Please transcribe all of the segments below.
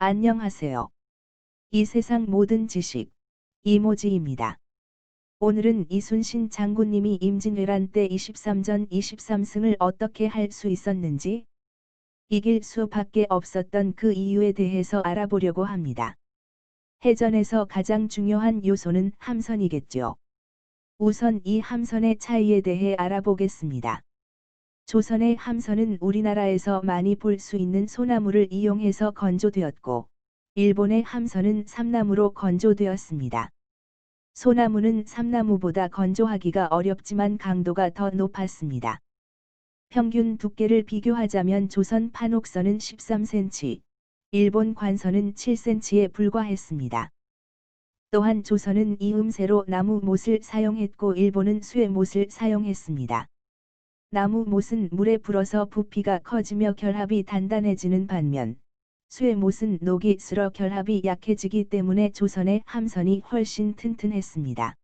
안녕하세요. 이 세상 모든 지식 이모지입니다. 오늘은 이순신 장군님이 임진왜란 때 23전 23승을 어떻게 할 수 있었는지, 이길 수밖에 없었던 그 이유에 대해서 알아보려고 합니다. 해전에서 가장 중요한 요소는 함선이겠죠. 우선 이 함선의 차이에 대해 알아보겠습니다. 조선의 함선은 우리나라에서 많이 볼 수 있는 소나무를 이용해서 건조되었고, 일본의 함선은 삼나무로 건조되었습니다. 소나무는 삼나무보다 건조하기가 어렵지만 강도가 더 높았습니다. 평균 두께를 비교하자면 조선 판옥선은 13cm, 일본 관선은 7cm에 불과했습니다. 또한 조선은 이음새로 나무 못을 사용했고 일본은 쇠 못을 사용했습니다. 나무 못은 물에 불어서 부피가 커지며 결합이 단단해지는 반면, 쇠 못은 녹이 슬어 결합이 약해지기 때문에 조선의 함선이 훨씬 튼튼했습니다.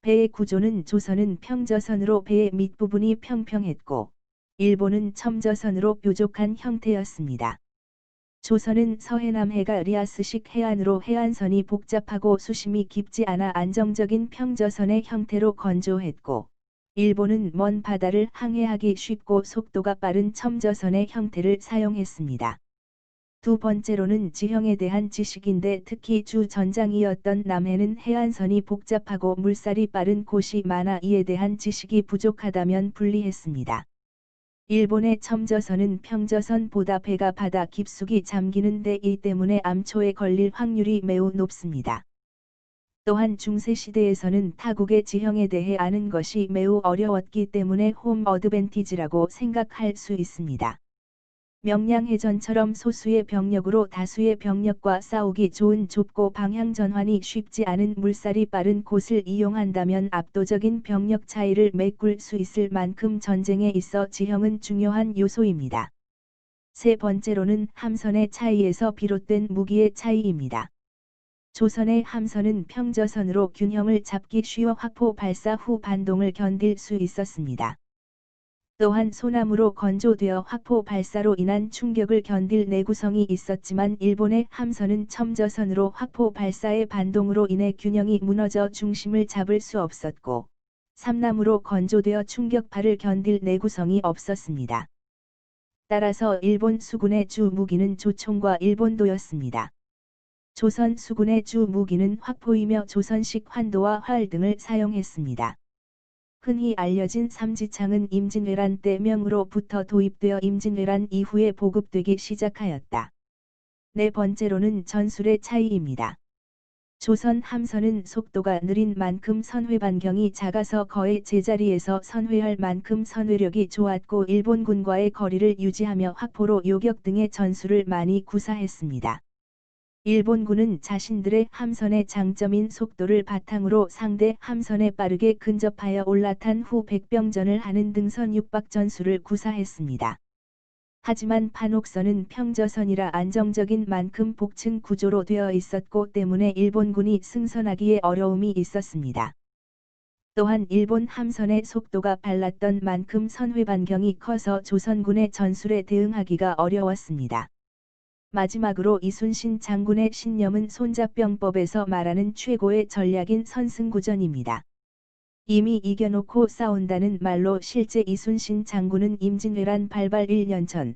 배의 구조는 조선은 평저선으로 배의 밑부분이 평평했고, 일본은 첨저선으로 뾰족한 형태였습니다. 조선은 서해남해가 리아스식 해안으로 해안선이 복잡하고 수심이 깊지 않아 안정적인 평저선의 형태로 건조했고, 일본은 먼 바다를 항해하기 쉽고 속도가 빠른 첨저선의 형태를 사용했습니다. 두 번째로는 지형에 대한 지식인데 특히 주 전장이었던 남해는 해안선이 복잡하고 물살이 빠른 곳이 많아 이에 대한 지식이 부족하다면 불리했습니다. 일본의 첨저선은 평저선보다 배가 바다 깊숙이 잠기는 데 이 때문에 암초에 걸릴 확률이 매우 높습니다. 또한 중세시대에서는 타국의 지형에 대해 아는 것이 매우 어려웠기 때문에 홈 어드밴티지라고 생각할 수 있습니다. 명량해전처럼 소수의 병력으로 다수의 병력과 싸우기 좋은 좁고 방향 전환이 쉽지 않은 물살이 빠른 곳을 이용한다면 압도적인 병력 차이를 메꿀 수 있을 만큼 전쟁에 있어 지형은 중요한 요소입니다. 세 번째로는 함선의 차이에서 비롯된 무기의 차이입니다. 조선의 함선은 평저선으로 균형을 잡기 쉬워 확포 발사 후 반동을 견딜 수 있었습니다. 또한 소나무로 건조되어 확포 발사로 인한 충격을 견딜 내구성이 있었지만 일본의 함선은 첨저선으로 확포 발사의 반동으로 인해 균형이 무너져 중심을 잡을 수 없었고, 삼나무로 건조되어 충격파를 견딜 내구성이 없었습니다. 따라서 일본 수군의 주 무기는 조총과 일본도였습니다. 조선 수군의 주 무기는 확포이며 조선식 환도와 활 등을 사용했습니다. 흔히 알려진 삼지창은 임진왜란 때 명으로부터 도입되어 임진왜란 이후에 보급되기 시작하였다. 네 번째로는 전술의 차이입니다. 조선 함선은 속도가 느린 만큼 선회 반경이 작아서 거의 제자리에서 선회할 만큼 선회력이 좋았고 일본군과의 거리를 유지하며 확포로 요격 등의 전술을 많이 구사했습니다. 일본군은 자신들의 함선의 장점인 속도를 바탕으로 상대 함선에 빠르게 근접하여 올라탄 후 백병전을 하는 등선 육박 전술을 구사했습니다. 하지만 판옥선은 평저선이라 안정적인 만큼 복층 구조로 되어 있었고 때문에 일본군이 승선하기에 어려움이 있었습니다. 또한 일본 함선의 속도가 빨랐던 만큼 선회 반경이 커서 조선군의 전술에 대응하기가 어려웠습니다. 마지막으로 이순신 장군의 신념은 손자병법에서 말하는 최고의 전략인 선승구전입니다. 이미 이겨놓고 싸운다는 말로 실제 이순신 장군은 임진왜란 발발 1년 전,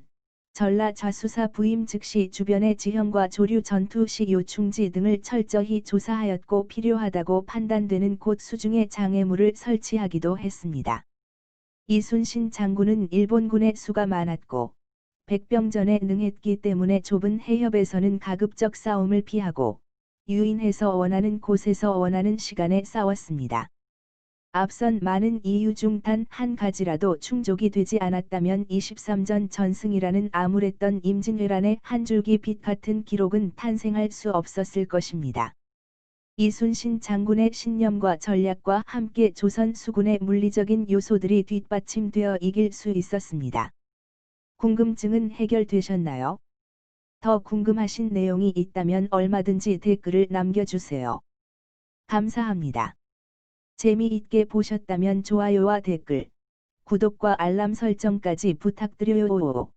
전라 좌수사 부임 즉시 주변의 지형과 조류 전투 시 요충지 등을 철저히 조사하였고 필요하다고 판단되는 곳 수중에 장애물을 설치하기도 했습니다. 이순신 장군은 일본군의 수가 많았고, 백병전에 능했기 때문에 좁은 해협에서는 가급적 싸움을 피하고 유인해서 원하는 곳에서 원하는 시간에 싸웠습니다. 앞선 많은 이유 중 단 한 가지라도 충족이 되지 않았다면 23전 전승이라는 암울했던 임진왜란의 한 줄기 빛 같은 기록은 탄생할 수 없었을 것입니다. 이순신 장군의 신념과 전략과 함께 조선 수군의 물리적인 요소들이 뒷받침되어 이길 수 있었습니다. 궁금증은 해결되셨나요? 더 궁금하신 내용이 있다면 얼마든지 댓글을 남겨주세요. 감사합니다. 재미있게 보셨다면 좋아요와 댓글, 구독과 알람 설정까지 부탁드려요.